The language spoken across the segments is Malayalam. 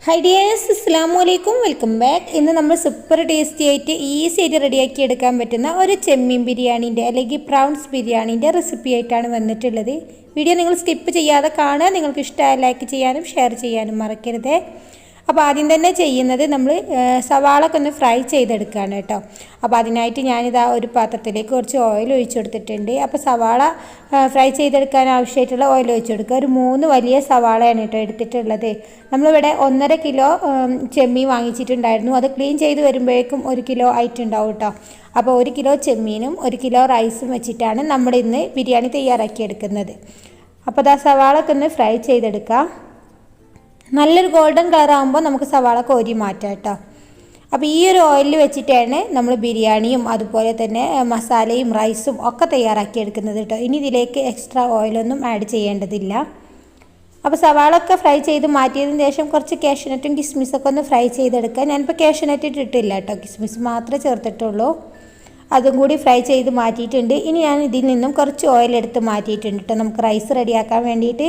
Hi dears, Assalamualaikum, welcome back. ഇന്ന് നമ്മൾ സൂപ്പർ ടേസ്റ്റി ആയിട്ട് ഈസി ആയിട്ട് റെഡിയാക്കി എടുക്കാൻ പറ്റുന്ന ഒരു ചെമ്മീൻ ബിരിയാണിൻ്റെ അല്ലെങ്കിൽ പ്രൗൺസ് ബിരിയാണിൻ്റെ റെസിപ്പി ആയിട്ടാണ് വന്നിട്ടുള്ളത്. വീഡിയോ നിങ്ങൾ സ്കിപ്പ് ചെയ്യാതെ കാണുക. നിങ്ങൾക്ക് ഇഷ്ടമായ ലൈക്ക് ചെയ്യാനും ഷെയർ ചെയ്യാനും മറക്കരുത്. അപ്പോൾ ആദ്യം തന്നെ ചെയ്യുന്നത് നമ്മൾ സവാളൊക്കെ ഒന്ന് ഫ്രൈ ചെയ്തെടുക്കുകയാണ് കേട്ടോ. അപ്പോൾ അതിനായിട്ട് ഞാനിതാ ഒരു പാത്രത്തിലേക്ക് കുറച്ച് ഓയിൽ ഒഴിച്ചു കൊടുത്തിട്ടുണ്ട്. അപ്പോൾ സവാള ഫ്രൈ ചെയ്തെടുക്കാൻ ആവശ്യമായിട്ടുള്ള ഓയിൽ ഒഴിച്ചു കൊടുക്കുക. ഒരു 3 വലിയ സവാളയാണ് കേട്ടോ എടുത്തിട്ടുള്ളത്. നമ്മളിവിടെ 1.5 കിലോ ചെമ്മീൻ വാങ്ങിച്ചിട്ടുണ്ടായിരുന്നു. അത് ക്ലീൻ ചെയ്ത് വരുമ്പോഴേക്കും 1 കിലോ ആയിട്ടുണ്ടാവും കേട്ടോ. അപ്പോൾ 1 കിലോ ചെമ്മീനും 1 കിലോ റൈസും വെച്ചിട്ടാണ് നമ്മൾ ഇന്ന് ബിരിയാണി തയ്യാറാക്കിയെടുക്കുന്നത്. അപ്പോൾ ആ സവാളൊക്കെ ഒന്ന് ഫ്രൈ ചെയ്തെടുക്കാം. നല്ലൊരു ഗോൾഡൻ കളർ ആകുമ്പോൾ നമുക്ക് സവാള കോരി മാറ്റാം കേട്ടോ. അപ്പോൾ ഈ ഒരു ഓയിലിൽ വെച്ചിട്ടാണ് നമ്മൾ ബിരിയാണിയും അതുപോലെ തന്നെ മസാലയും റൈസും ഒക്കെ തയ്യാറാക്കി എടുക്കുന്നത് കേട്ടോ. ഇനി ഇതിലേക്ക് എക്സ്ട്രാ ഓയിലൊന്നും ആഡ് ചെയ്യേണ്ടതില്ല. അപ്പോൾ സവാളൊക്കെ ഫ്രൈ ചെയ്ത് മാറ്റിയതിന് ശേഷം കുറച്ച് കാഷ്യൂനട്ടും കിസ്മിസൊക്കെ ഒന്ന് ഫ്രൈ ചെയ്തെടുക്കുക. ഞാനിപ്പോൾ കാഷ്യൂനട്ട് ഇട്ടിട്ടില്ല കേട്ടോ, കിസ്മിസ് മാത്രമേ ചേർത്തിട്ടുള്ളൂ. അതും കൂടി ഫ്രൈ ചെയ്ത് മാറ്റിയിട്ടുണ്ട്. ഇനി ഞാൻ ഇതിൽ നിന്നും കുറച്ച് ഓയിൽ എടുത്ത് മാറ്റിയിട്ടുണ്ട് കേട്ടോ, നമുക്ക് റൈസ് റെഡിയാക്കാൻ വേണ്ടിയിട്ട്.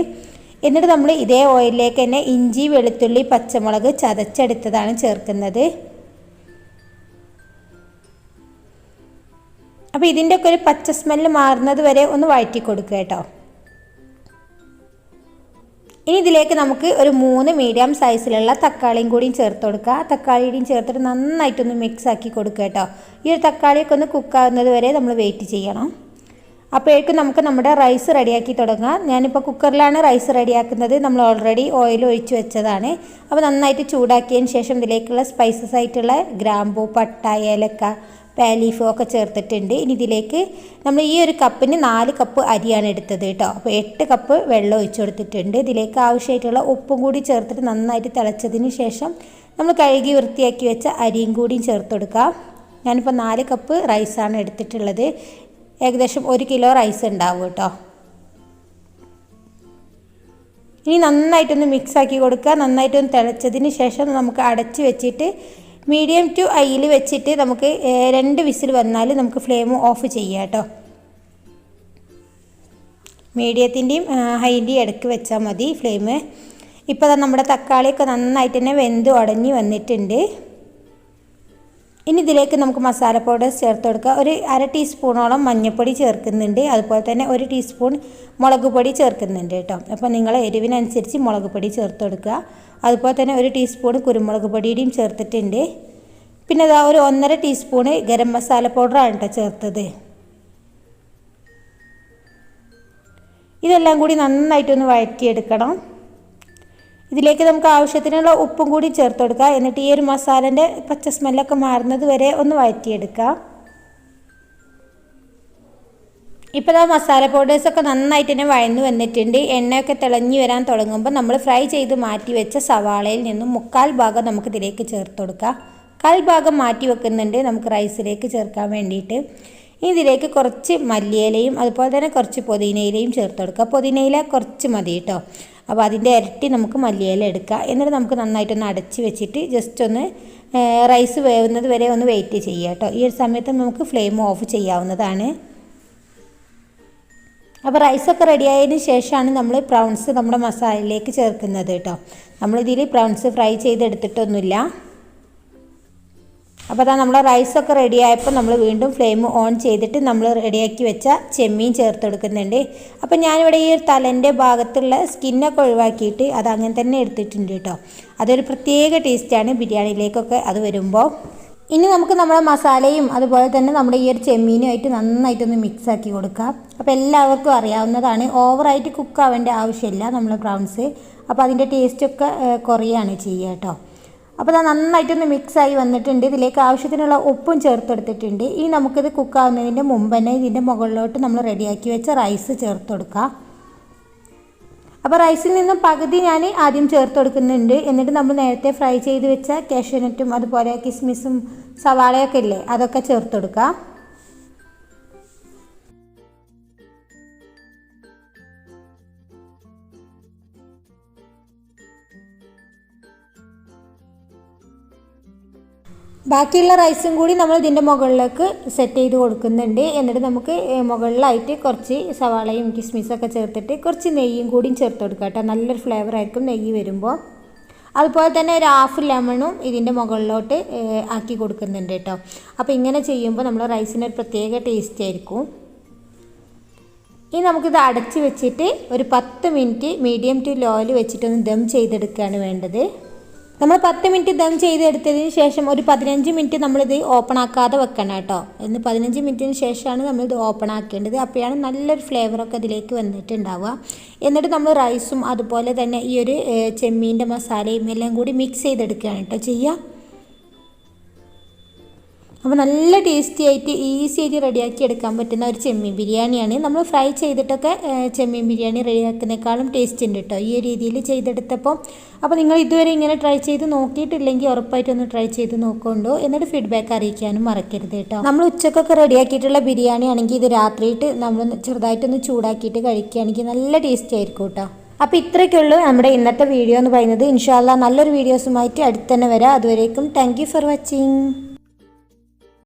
എന്നിട്ട് നമ്മൾ ഇതേ ഓയിലിലേക്ക് തന്നെ ഇഞ്ചി, വെളുത്തുള്ളി, പച്ചമുളക് ചതച്ചെടുത്തതാണ് ചേർക്കുന്നത്. അപ്പോൾ ഇതിൻ്റെയൊക്കെ ഒരു പച്ച സ്മെല്ല് മാറുന്നത് വരെ ഒന്ന് വഴറ്റി കൊടുക്കുക കേട്ടോ. ഇനി ഇതിലേക്ക് നമുക്ക് ഒരു 3 മീഡിയം സൈസിലുള്ള തക്കാളിയും കൂടിയും ചേർത്ത് കൊടുക്കുക. തക്കാളിയുടെയും ചേർത്തിട്ട് നന്നായിട്ടൊന്ന് മിക്സ് ആക്കി കൊടുക്കുക കേട്ടോ. ഈ ഒരു തക്കാളിയൊക്കെ ഒന്ന് കുക്കാവുന്നത് വരെ നമ്മൾ വെയിറ്റ് ചെയ്യണം. അപ്പോഴേക്കും നമുക്ക് നമ്മുടെ റൈസ് റെഡിയാക്കി തുടങ്ങാം. ഞാനിപ്പോൾ കുക്കറിലാണ് റൈസ് റെഡിയാക്കുന്നത്. നമ്മൾ ഓൾറെഡി ഓയിൽ ഒഴിച്ച് വെച്ചതാണ്. അപ്പോൾ നന്നായിട്ട് ചൂടാക്കിയതിന് ശേഷം ഇതിലേക്കുള്ള സ്പൈസസ് ആയിട്ടുള്ള ഗ്രാമ്പൂ, പട്ട, ഏലക്ക, പാലീഫ് ഒക്കെ ചേർത്തിട്ടുണ്ട്. ഇനി ഇതിലേക്ക് നമ്മൾ ഈ ഒരു കപ്പിന് 4 കപ്പ് അരിയാണ് എടുത്തത് കേട്ടോ. അപ്പോൾ 8 കപ്പ് വെള്ളം ഒഴിച്ചു കൊടുത്തിട്ടുണ്ട്. ഇതിലേക്ക് ആവശ്യമായിട്ടുള്ള ഉപ്പും കൂടി ചേർത്തിട്ട് നന്നായിട്ട് തിളച്ചതിന് ശേഷം നമ്മൾ കഴുകി വൃത്തിയാക്കി വെച്ച അരിയും കൂടിയും ചേർത്ത് കൊടുക്കാം. ഞാനിപ്പോൾ 4 കപ്പ് റൈസാണ് എടുത്തിട്ടുള്ളത്. ഏകദേശം 1 കിലോ റൈസ് ഉണ്ടാവും കേട്ടോ. ഇനി നന്നായിട്ടൊന്ന് മിക്സ് ആക്കി കൊടുക്കുക. നന്നായിട്ടൊന്ന് തിളച്ചതിന് ശേഷം നമുക്ക് അടച്ച് വെച്ചിട്ട് മീഡിയം ടു ഹൈയിൽ വെച്ചിട്ട് നമുക്ക് 2 വിസിൽ വന്നാൽ നമുക്ക് ഫ്ലെയിം ഓഫ് ചെയ്യാം കേട്ടോ. മീഡിയത്തിൻ്റെയും ഹൈൻ്റെയും ഇടയ്ക്ക് വെച്ചാൽ മതി ഫ്ലെയിം. ഇപ്പോൾ നമ്മുടെ തക്കാളിയൊക്കെ നന്നായിട്ട് തന്നെ വെന്ത് ഉടഞ്ഞ് വന്നിട്ടുണ്ട്. ഇനി ഇതിലേക്ക് നമുക്ക് മസാല പൗഡേഴ്സ് ചേർത്ത് കൊടുക്കുക. ഒരു 1/2 ടീസ്പൂണോളം മഞ്ഞൾപ്പൊടി ചേർക്കുന്നുണ്ട്. അതുപോലെ തന്നെ 1 ടീസ്പൂൺ മുളക് പൊടി ചേർക്കുന്നുണ്ട് കേട്ടോ. അപ്പോൾ നിങ്ങൾ എരിവിനനുസരിച്ച് മുളക് പൊടി ചേർത്ത് കൊടുക്കുക. അതുപോലെ തന്നെ 1 ടീസ്പൂൺ കുരുമുളക് പൊടിയുടെയും ചേർത്തിട്ടുണ്ട്. പിന്നെ അതാ ഒരു 1.5 ടീസ്പൂൺ ഗരം മസാല പൗഡറാണ് കേട്ടോ ചേർത്തത്. ഇതെല്ലാം കൂടി നന്നായിട്ടൊന്ന് വഴറ്റിയെടുക്കണം. ഇതിലേക്ക് നമുക്ക് ആവശ്യത്തിനുള്ള ഉപ്പും കൂടി ചേർത്ത് കൊടുക്കുക. എന്നിട്ട് ഈ ഒരു മസാലേൻ്റെ പച്ച സ്മെല്ലൊക്കെ മാറുന്നത് വരെ ഒന്ന് വഴറ്റിയെടുക്കുക. ഇപ്പോൾ ആ മസാല പൗഡേഴ്സൊക്കെ നന്നായിട്ട് തന്നെ വഴന്ന് വന്നിട്ടുണ്ട്. എണ്ണയൊക്കെ തിളഞ്ഞ് വരാൻ തുടങ്ങുമ്പോൾ നമ്മൾ ഫ്രൈ ചെയ്ത് മാറ്റി വെച്ച സവാളയിൽ നിന്നും 1/4 ഭാഗം നമുക്ക് ഇതിലേക്ക് ചേർത്ത് കൊടുക്കുക. 1/4 ഭാഗം മാറ്റി വെക്കുന്നുണ്ട് നമുക്ക് റൈസിലേക്ക് ചേർക്കാൻ വേണ്ടിയിട്ട്. ഇനി ഇതിലേക്ക് കുറച്ച് മല്ലിയിലയും അതുപോലെ തന്നെ കുറച്ച് പുതിനയിലയും ചേർത്ത് കൊടുക്കുക. പുതിനയില കുറച്ച് മതി കേട്ടോ. അപ്പോൾ അതിൻ്റെ ഇരട്ടി നമുക്ക് മല്ലിയില എടുക്കുക. എന്നിട്ട് നമുക്ക് നന്നായിട്ടൊന്ന് അടച്ച് വെച്ചിട്ട് ജസ്റ്റ് ഒന്ന് റൈസ് വേവുന്നത് വരെ ഒന്ന് വെയിറ്റ് ചെയ്യുക കേട്ടോ. ഈ ഒരു സമയത്ത് നമുക്ക് ഫ്ലെയിം ഓഫ് ചെയ്യാവുന്നതാണ്. അപ്പോൾ റൈസൊക്കെ റെഡിയായതിന് ശേഷമാണ് നമ്മൾ പ്രൗൺസ് നമ്മുടെ മസാലയിലേക്ക് ചേർക്കുന്നത് കേട്ടോ. നമ്മളിതിൽ പ്രൗൺസ് ഫ്രൈ ചെയ്തെടുത്തിട്ടൊന്നുമില്ല. അപ്പോൾ അതാ നമ്മുടെ റൈസൊക്കെ റെഡി ആയപ്പോൾ നമ്മൾ വീണ്ടും ഫ്ലെയിം ഓൺ ചെയ്തിട്ട് നമ്മൾ റെഡിയാക്കി വെച്ച ചെമ്മീൻ ചേർത്ത് കൊടുക്കുന്നുണ്ട്. അപ്പോൾ ഞാനിവിടെ ഈ തലേൻ്റെ ഭാഗത്തുള്ള സ്കിന്നൊക്കെ ഒഴിവാക്കിയിട്ട് അത് അങ്ങനെ തന്നെ എടുത്തിട്ടുണ്ട് കേട്ടോ. അതൊരു പ്രത്യേക ടേസ്റ്റാണ് ബിരിയാണിയിലേക്കൊക്കെ അത് വരുമ്പോൾ. ഇനി നമുക്ക് നമ്മുടെ മസാലയും അതുപോലെ തന്നെ നമ്മുടെ ഈ ഒരു ചെമ്മീനുമായിട്ട് നന്നായിട്ടൊന്ന് മിക്സ് ആക്കി കൊടുക്കാം. അപ്പോൾ എല്ലാവർക്കും അറിയാവുന്നതാണ്, ഓവറായിട്ട് കുക്കാവേണ്ട ആവശ്യമില്ല നമ്മൾ പ്രൗൺസ്. അപ്പോൾ അതിൻ്റെ ടേസ്റ്റൊക്കെ കുറയാണ് ചെയ്യുക കേട്ടോ. അപ്പോൾ അത് നന്നായിട്ടൊന്ന് മിക്സായി വന്നിട്ടുണ്ട്. ഇതിലേക്ക് ആവശ്യത്തിനുള്ള ഉപ്പും ചേർത്തെടുത്തിട്ടുണ്ട്. ഇനി നമുക്കിത് കുക്കാവുന്നതിൻ്റെ മുമ്പ് തന്നെ ഇതിൻ്റെ മുകളിലോട്ട് നമ്മൾ റെഡിയാക്കി വെച്ച റൈസ് ചേർത്ത് കൊടുക്കുക. അപ്പോൾ റൈസിൽ നിന്നും പകുതി ഞാൻ ആദ്യം ചേർത്ത് കൊടുക്കുന്നുണ്ട്. എന്നിട്ട് നമ്മൾ നേരത്തെ ഫ്രൈ ചെയ്ത് വെച്ച കാഷ്യൂനട്ടും അതുപോലെ കിസ്മിസും സവാളയൊക്കെ ഇല്ലേ, അതൊക്കെ ചേർത്ത് കൊടുക്കുക. ബാക്കിയുള്ള റൈസും കൂടി നമ്മൾ ഇതിൻ്റെ മുകളിലേക്ക് സെറ്റ് ചെയ്ത് കൊടുക്കുന്നുണ്ട്. എന്നിട്ട് നമുക്ക് മുകളിലായിട്ട് കുറച്ച് സവാളയും കിസ്മിസൊക്കെ ചേർത്തിട്ട് കുറച്ച് നെയ്യും കൂടിയും ചേർത്ത് കൊടുക്കുക കേട്ടോ. നല്ലൊരു ഫ്ലേവർ ആയിരിക്കും നെയ്യ് വരുമ്പോൾ. അതുപോലെ തന്നെ ഒരു ഹാഫ് ലെമണും ഇതിൻ്റെ മുകളിലോട്ട് ആക്കി കൊടുക്കുന്നുണ്ട് കേട്ടോ. അപ്പോൾ ഇങ്ങനെ ചെയ്യുമ്പോൾ നമ്മൾ റൈസിന് ഒരു പ്രത്യേക ടേസ്റ്റ് ആയിരിക്കും. ഇനി നമുക്കിത് അടച്ച് വെച്ചിട്ട് ഒരു 10 മിനിറ്റ് മീഡിയം ടു ലോയിൽ വെച്ചിട്ടൊന്ന് ദം ചെയ്തെടുക്കുകയാണ് വേണ്ടത്. നമ്മൾ 10 മിനിറ്റ് ദം ചെയ്തെടുത്തതിന് ശേഷം ഒരു 15 മിനിറ്റ് നമ്മളിത് ഓപ്പൺ ആക്കാതെ വെക്കണം കേട്ടോ. 15 മിനിറ്റിന് ശേഷമാണ് നമ്മളിത് ഓപ്പൺ ആക്കേണ്ടത്. അപ്പോഴാണ് നല്ലൊരു ഫ്ലേവറൊക്കെ ഇതിലേക്ക് വന്നിട്ടുണ്ടാവുക. എന്നിട്ട് നമ്മൾ റൈസും അതുപോലെ തന്നെ ഈ ഒരു ചെമ്മീൻ്റെ മസാലയും എല്ലാം കൂടി മിക്സ് ചെയ്തെടുക്കുകയാണ് കേട്ടോ ചെയ്യുക. അപ്പോൾ നല്ല ടേസ്റ്റി ആയിട്ട് ഈസി ആയിട്ട് റെഡിയാക്കി എടുക്കാൻ പറ്റുന്ന ഒരു ചെമ്മീൻ ബിരിയാണിയാണ്. നമ്മൾ ഫ്രൈ ചെയ്തിട്ടൊക്കെ ചെമ്മീൻ ബിരിയാണി റെഡിയാക്കുന്നേക്കാളും ടേസ്റ്റ് ഉണ്ട് കേട്ടോ ഈ ഒരു രീതിയിൽ ചെയ്തെടുത്തപ്പോൾ. അപ്പോൾ നിങ്ങൾ ഇതുവരെ ഇങ്ങനെ ട്രൈ ചെയ്ത് നോക്കിയിട്ടില്ലെങ്കിൽ ഉറപ്പായിട്ടൊന്ന് ട്രൈ ചെയ്ത് നോക്കുന്നുണ്ടോ, എന്നിട്ട് ഫീഡ്ബാക്ക് അറിയിക്കാനും മറക്കരുത് കേട്ടോ. നമ്മൾ ഉച്ചക്കൊക്കെ റെഡിയാക്കിയിട്ടുള്ള ബിരിയാണി ആണെങ്കിൽ ഇത് രാത്രിയിട്ട് നമ്മൾ ചെറുതായിട്ടൊന്ന് ചൂടാക്കിയിട്ട് കഴിക്കുകയാണെങ്കിൽ നല്ല ടേസ്റ്റ് ആയിരിക്കും കേട്ടോ. അപ്പോൾ ഇത്രയൊക്കെയുള്ളൂ നമ്മുടെ ഇന്നത്തെ വീഡിയോ എന്ന് പറയുന്നത്. ഇൻഷാ അല്ലാഹ് നല്ലൊരു വീഡിയോസുമായിട്ട് അടുത്ത് തന്നെ വരാം. അതുവരേക്കും താങ്ക് യു ഫോർ വാച്ചിങ്.